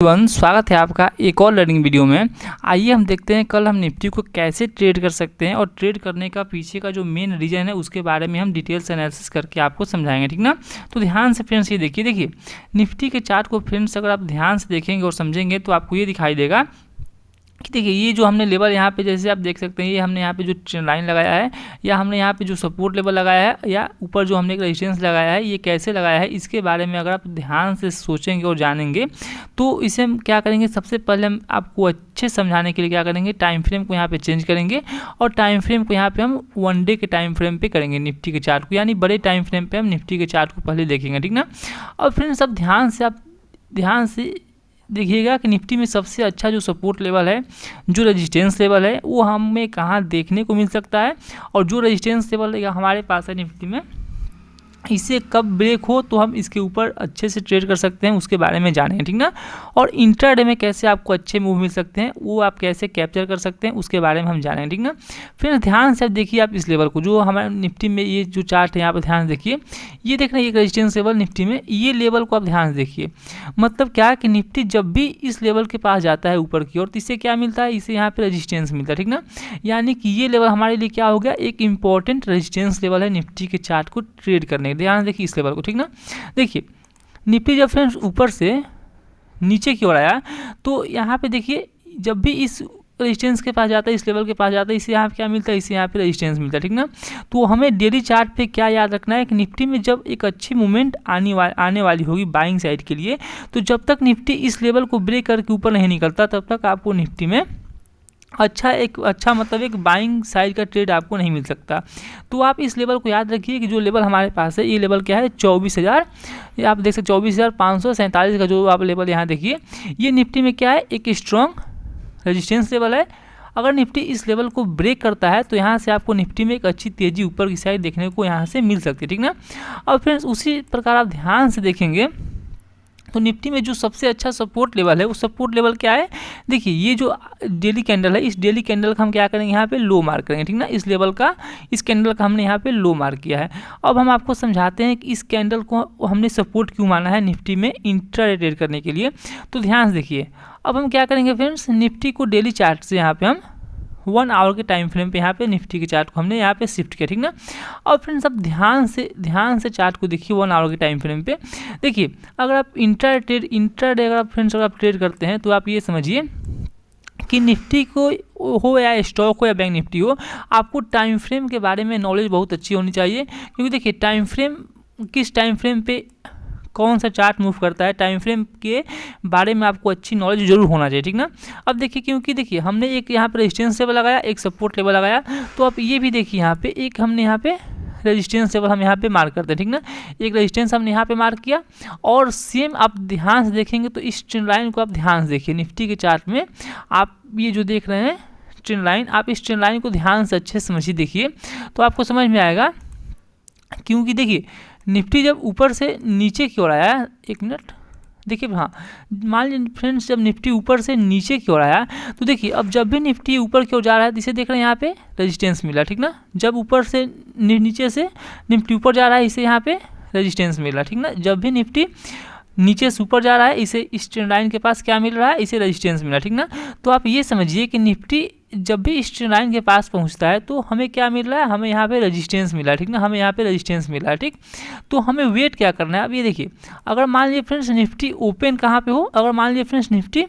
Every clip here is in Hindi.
स्वागत है आपका एक और लर्निंग वीडियो में। आइए हम देखते हैं कल हम निफ्टी को कैसे ट्रेड कर सकते हैं और ट्रेड करने का पीछे का जो मेन रीज़न है उसके बारे में हम डिटेल्स एनालिसिस करके आपको समझाएंगे, ठीक ना। तो ध्यान से फ्रेंड्स ये देखिए निफ्टी के चार्ट को फ्रेंड्स अगर आप ध्यान से देखेंगे और समझेंगे तो आपको ये दिखाई देगा कि देखिए ये जो हमने लेवल यहाँ पे जैसे आप देख सकते हैं, ये हमने यहाँ पे जो ट्रेंड लाइन लगाया है या हमने यहाँ पे जो सपोर्ट लेवल लगाया है या ऊपर जो हमने एक रेजिस्टेंस लगाया है, ये कैसे लगाया है इसके बारे में अगर आप ध्यान से सोचेंगे और जानेंगे तो इसे हम क्या करेंगे। सबसे पहले हम आपको अच्छे समझाने के लिए क्या करेंगे, टाइम फ्रेम को यहाँ पे चेंज करेंगे और टाइम फ्रेम को यहाँ पे हम 1 डे के टाइम फ्रेम पे करेंगे निफ्टी के चार्ट को, यानी बड़े टाइम फ्रेम पे हम निफ्टी के चार्ट को पहले देखेंगे, ठीक ना। और फ्रेंड्स अब ध्यान से देखिएगा कि निफ्टी में सबसे अच्छा जो सपोर्ट लेवल है, जो रेजिस्टेंस लेवल है, वो हमें कहाँ देखने को मिल सकता है और जो रेजिस्टेंस लेवल हमारे पास है निफ्टी में, इसे कब ब्रेक हो तो हम इसके ऊपर अच्छे से ट्रेड कर सकते हैं, उसके बारे में जानेंगे, ठीक ना। और इंट्राडे में कैसे आपको अच्छे मूव मिल सकते हैं, वो आप कैसे कैप्चर कर सकते हैं, उसके बारे में हम जानेंगे, ठीक ना। फिर ध्यान से देखिए आप इस लेवल को, जो हमारे निफ्टी में ये जो चार्ट है यहाँ पर ध्यान से देखिए, ये देख रहे हैं एक रेजिस्टेंस लेवल निफ्टी में, ये लेवल को आप ध्यान से देखिए। मतलब क्या कि निफ्टी जब भी इस लेवल के पास जाता है ऊपर की ओर तो इससे क्या मिलता है, इसे यहाँ पे रेजिस्टेंस मिलता है, ठीक ना। यानी कि ये लेवल हमारे लिए क्या हो गया, एक इंपॉर्टेंट रेजिस्टेंस लेवल है निफ्टी के चार्ट को ट्रेड करने। ध्यान देखिए इस लेवल को, ठीक ना। देखिए निफ्टी जब फ्रेंड्स ऊपर से नीचे की ओर आया तो यहाँ पे देखिए जब भी इस रेजिस्टेंस के पास जाता है, इस लेवल के पास जाता है, इससे यहाँ पे क्या मिलता है, इससे यहाँ पे रेजिस्टेंस मिलता है, ठीक ना। तो हमें डेली चार्ट पे क्या याद रखना है कि निफ्टी में जब एक अच्छी मूवमेंट आने वाली होगी बाइंग साइड के लिए, तो जब तक निफ्टी इस लेवल को ब्रेक करके ऊपर नहीं निकलता तब तक आपको निफ्टी में अच्छा मतलब एक बाइंग साइड का ट्रेड आपको नहीं मिल सकता। तो आप इस लेवल को याद रखिए कि जो लेवल हमारे पास है, ये लेवल क्या है, 24,000, आप देख सकते 24,547 का जो आप लेवल यहाँ देखिए, ये निफ्टी में क्या है, एक स्ट्रॉन्ग रेजिस्टेंस लेवल है। अगर निफ्टी इस लेवल को ब्रेक करता है तो यहाँ से आपको निफ्टी में एक अच्छी तेज़ी ऊपर की साइड देखने को यहाँ से मिल सकती है, ठीक ना। और फ्रेंड्स उसी प्रकार आप ध्यान से देखेंगे तो निफ्टी में जो सबसे अच्छा सपोर्ट लेवल है, वो सपोर्ट लेवल क्या है, देखिए ये जो डेली कैंडल है, इस डेली कैंडल का हम क्या करेंगे, यहाँ पे लो मार्क करेंगे, ठीक ना। इस लेवल का, इस कैंडल का हमने यहाँ पे लो मार्क किया है। अब हम आपको समझाते हैं कि इस कैंडल को हमने सपोर्ट क्यों माना है निफ्टी में इंट्राडे ट्रेड करने के लिए। तो ध्यान से देखिए अब हम क्या करेंगे फ्रेंड्स, निफ्टी को डेली चार्ट से यहाँ पे हम 1 आवर के टाइम फ्रेम पे यहाँ पे निफ्टी के चार्ट को हमने यहाँ पे शिफ्ट किया, ठीक ना। और फ्रेंड्स अब ध्यान से चार्ट को देखिए 1 आवर के टाइम फ्रेम पे। देखिए अगर आप इंट्राडे अगर आप फ्रेंड्स अगर आप ट्रेड करते हैं तो आप ये समझिए कि निफ्टी को हो या स्टॉक हो या बैंक निफ्टी हो, आपको टाइम फ्रेम के बारे में नॉलेज बहुत अच्छी होनी चाहिए। क्योंकि देखिए टाइम फ्रेम, किस टाइम फ्रेम पे कौन सा चार्ट मूव करता है, टाइम फ्रेम के बारे में आपको अच्छी नॉलेज जरूर होना चाहिए, ठीक ना। अब देखिए क्योंकि देखिए हमने एक यहाँ पे रेजिस्टेंस लेवल लगाया, एक सपोर्ट लेवल लगाया, तो आप ये भी देखिए यहाँ पे एक हमने यहाँ पे रेजिस्टेंस लेवल हम यहाँ पे मार्क करते हैं, ठीक ना। एक रेजिस्टेंस हमने यहाँ पे मार्क किया और सेम आप ध्यान से देखेंगे तो इस ट्रेंड लाइन को आप ध्यान से देखिए निफ्टी के चार्ट में, आप ये जो देख रहे हैं ट्रेंड लाइन, आप इस ट्रेंड लाइन को ध्यान से अच्छे से समझिए, देखिए तो आपको समझ में आएगा। क्योंकि देखिए निफ्टी जब ऊपर से नीचे की ओर आया, एक मिनट देखिए, हाँ मान लीजिए फ्रेंड्स जब निफ्टी ऊपर से नीचे की ओर आया तो देखिए अब जब भी निफ्टी ऊपर की ओर जा रहा है तो इसे देख रहे हैं यहाँ पे रेजिस्टेंस मिला, ठीक ना। जब ऊपर से नीचे से निफ्टी ऊपर जा रहा है इसे यहाँ पे रेजिस्टेंस मिला, ठीक ना। जब भी निफ्टी नीचे से ऊपर जा रहा है इसे इस ट्रेंड लाइन के पास क्या मिल रहा है, इसे रेजिस्टेंस मिला, ठीक ना। तो आप ये समझिए कि निफ्टी जब भी इस ट्रेंड लाइन के पास पहुंचता है तो हमें क्या मिल रहा है, हमें यहाँ पे रेजिस्टेंस मिला, ठीक ना, हमें यहाँ पे रेजिस्टेंस मिला है, ठीक। तो हमें वेट क्या करना है, अब ये देखिए अगर मान लीजिए फ्रेंड्स निफ्टी ओपन कहाँ पे हो, अगर मान लीजिए फ्रेंड्स निफ्टी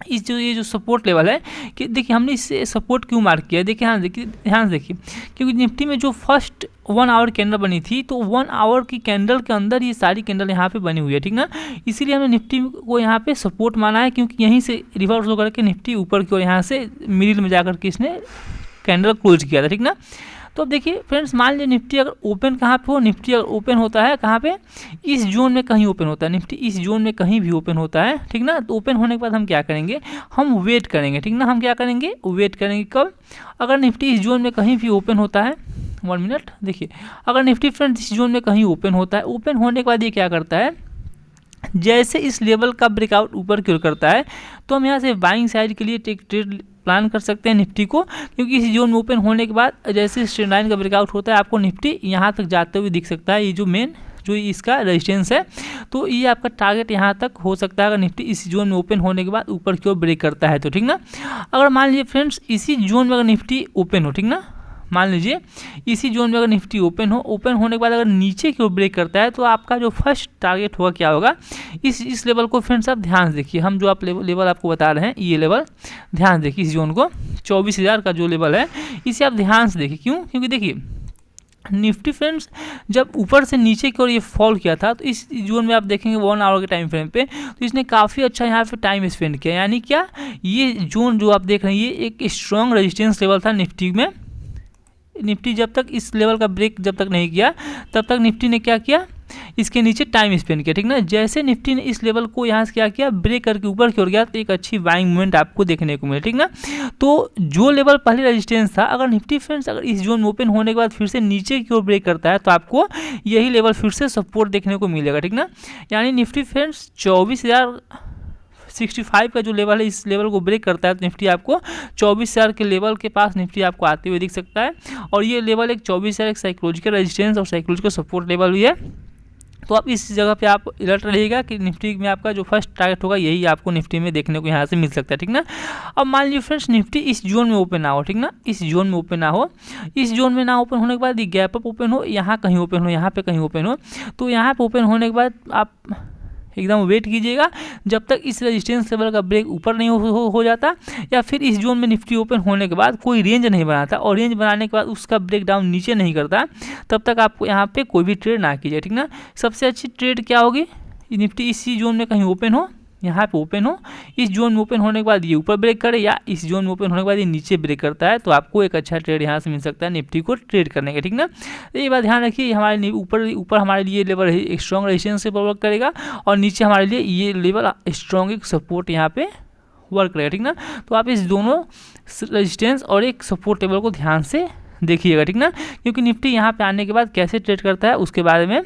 ये जो सपोर्ट लेवल है, कि देखिए हमने इससे सपोर्ट क्यों मार्क किया है, देखिए हाँ देखिए ध्यान से देखिए, क्योंकि निफ्टी में जो फर्स्ट 1 आवर कैंडल बनी थी तो 1 आवर की कैंडल के अंदर ये सारी कैंडल यहाँ पे बनी हुई है, ठीक ना। इसीलिए हमने निफ्टी को यहाँ पे सपोर्ट माना है, क्योंकि यहीं से रिवर्स होकर के निफ्टी ऊपर की ओर यहाँ से मिडिल में जाकर के इसने कैंडल क्लोज किया था, ठीक ना। तो अब देखिए फ्रेंड्स मान लीजिए निफ्टी अगर ओपन कहाँ पे हो, निफ्टी अगर ओपन होता है कहाँ पे, इस जोन में कहीं ओपन होता है, निफ्टी इस जोन में कहीं भी ओपन होता है, ठीक ना। तो ओपन होने के बाद हम क्या करेंगे, हम वेट करेंगे, ठीक ना। हम क्या करेंगे, वेट करेंगे कब, अगर निफ्टी इस जोन में कहीं भी ओपन होता है, 1 मिनट देखिए, अगर निफ्टी फ्रेंड्स इस जोन में कहीं ओपन होता है, ओपन होने के बाद ये क्या करता है, जैसे इस लेवल का ब्रेकआउट ऊपर की ओर करता है तो हम यहाँ से बाइंग साइड के लिए ट्रेड प्लान कर सकते हैं निफ्टी को, क्योंकि इस जोन में ओपन होने के बाद जैसे इस ट्रेंड लाइन का ब्रेकआउट होता है आपको निफ्टी यहाँ तक जाते हुए दिख सकता है। ये जो मेन जो इसका रेजिस्टेंस है। तो ये आपका टारगेट यहाँ तक हो सकता है अगर निफ्टी इस जोन में ओपन होने के बाद ऊपर की ओर ब्रेक करता है तो, ठीक ना। अगर मान लीजिए फ्रेंड्स इसी जोन में अगर निफ्टी ओपन हो, ठीक ना, मान लीजिए इसी जोन में अगर निफ्टी ओपन होने के बाद अगर नीचे की ओर ब्रेक करता है तो आपका जो फर्स्ट टारगेट होगा क्या होगा, इस लेवल को फ्रेंड्स आप ध्यान से देखिए, हम जो आप लेवल आपको बता रहे हैं ये लेवल ध्यान से देखिए, इस जोन को 24,000 का जो लेवल है इसे आप ध्यान से देखिए। क्यों? क्योंकि देखिए निफ्टी फ्रेंड्स जब ऊपर से नीचे की ओर ये फॉल किया था तो इस जोन में आप देखेंगे 1 आवर के टाइम फ्रेम पे, तो इसने काफ़ी अच्छा यहाँ पे टाइम स्पेंड किया। यानी क्या, ये जोन जो आप देख रहे हैं ये एक स्ट्रॉन्ग रेजिस्टेंस लेवल था निफ्टी में। निफ्टी जब तक इस लेवल का ब्रेक जब तक नहीं किया तब तक निफ्टी ने क्या किया, इसके नीचे टाइम स्पेंड किया, ठीक ना। जैसे निफ्टी ने इस लेवल को यहाँ से क्या किया, ब्रेक करके ऊपर की ओर गया तो एक अच्छी बाइंग मूवमेंट आपको देखने को मिले, ठीक ना। तो जो लेवल पहले रेजिस्टेंस था, अगर निफ्टी फ्रेंड्स अगर इस जोन में ओपन होने के बाद फिर से नीचे की ओर ब्रेक करता है तो आपको यही लेवल फिर से सपोर्ट देखने को मिलेगा, ठीक ना। यानी निफ्टी फ्रेंड्स 24,065 का जो लेवल है इस लेवल को ब्रेक करता है तो निफ्टी आपको 24,000 के लेवल के पास निफ्टी आपको आते हुए दिख सकता है। और ये लेवल एक 24,000 एक साइकोलॉजिकल रेजिस्टेंस और साइकोलॉजिकल सपोर्ट लेवल भी है। तो आप इस जगह पे आप अलर्ट रहिएगा कि निफ्टी में आपका जो फर्स्ट टारगेट होगा यही आपको निफ्टी में देखने को यहाँ से मिल सकता है, ठीक ना। अब मान लीजिए फ्रेंड्स निफ्टी इस जोन में ओपन ना हो, ठीक ना, इस जोन में ओपन ना हो, इस जोन में ना ओपन होने के बाद ये गैप अप ओपन हो, यहाँ कहीं ओपन हो, यहाँ पे कहीं ओपन हो, तो यहाँ पे ओपन होने के बाद आप एकदम वेट कीजिएगा जब तक इस रेजिस्टेंस लेवल का ब्रेक ऊपर नहीं हो जाता, या फिर इस जोन में निफ्टी ओपन होने के बाद कोई रेंज नहीं बनाता और रेंज बनाने के बाद उसका ब्रेक डाउन नीचे नहीं करता, तब तक आपको यहाँ पे कोई भी ट्रेड ना कीजिए, ठीक ना। सबसे अच्छी ट्रेड क्या होगी, निफ्टी इसी जोन में कहीं ओपन हो, यहाँ पे ओपन हो, इस जोन में ओपन होने के बाद ये ऊपर ब्रेक करे या इस जोन में ओपन होने के बाद ये नीचे ब्रेक करता है तो आपको एक अच्छा ट्रेड यहाँ से मिल सकता है निफ्टी को ट्रेड करने का, ठीक ना। तो ये बात ध्यान रखिए, हमारे ऊपर हमारे लिए लेवल एक स्ट्रॉन्ग रेजिस्टेंस से वर्क करेगा और नीचे हमारे लिए ये लेवल स्ट्रॉन्ग एक सपोर्ट यहाँ पे वर्क करेगा, ठीक ना। तो आप इस दोनों रेजिस्टेंस और एक सपोर्ट लेवल को ध्यान से देखिएगा, ठीक ना, क्योंकि निफ्टी यहाँ पे आने के बाद कैसे ट्रेड करता है उसके बारे में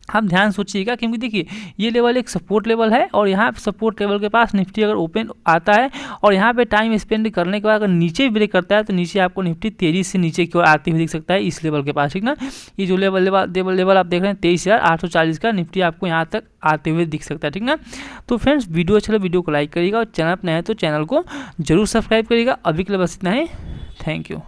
आप ध्यान सोचिएगा। क्योंकि देखिए ये लेवल एक सपोर्ट लेवल है और यहाँ सपोर्ट लेवल के पास निफ्टी अगर ओपन आता है और यहाँ पे टाइम स्पेंड करने के बाद अगर नीचे ब्रेक करता है तो नीचे आपको निफ्टी तेजी से नीचे की ओर आते हुए दिख सकता है इस लेवल के पास, ठीक ना। ये जो लेवल आप देख रहे हैं 23,840 का निफ्टी आपको यहाँ तक आते हुए दिख सकता है, ठीक ना। तो फ्रेंड्स वीडियो अच्छा लगे वीडियो को लाइक करिएगा और चैनल पर नए हैं तो चैनल को जरूर सब्सक्राइब करिएगा। अभी के लिए बस इतना ही, थैंक यू।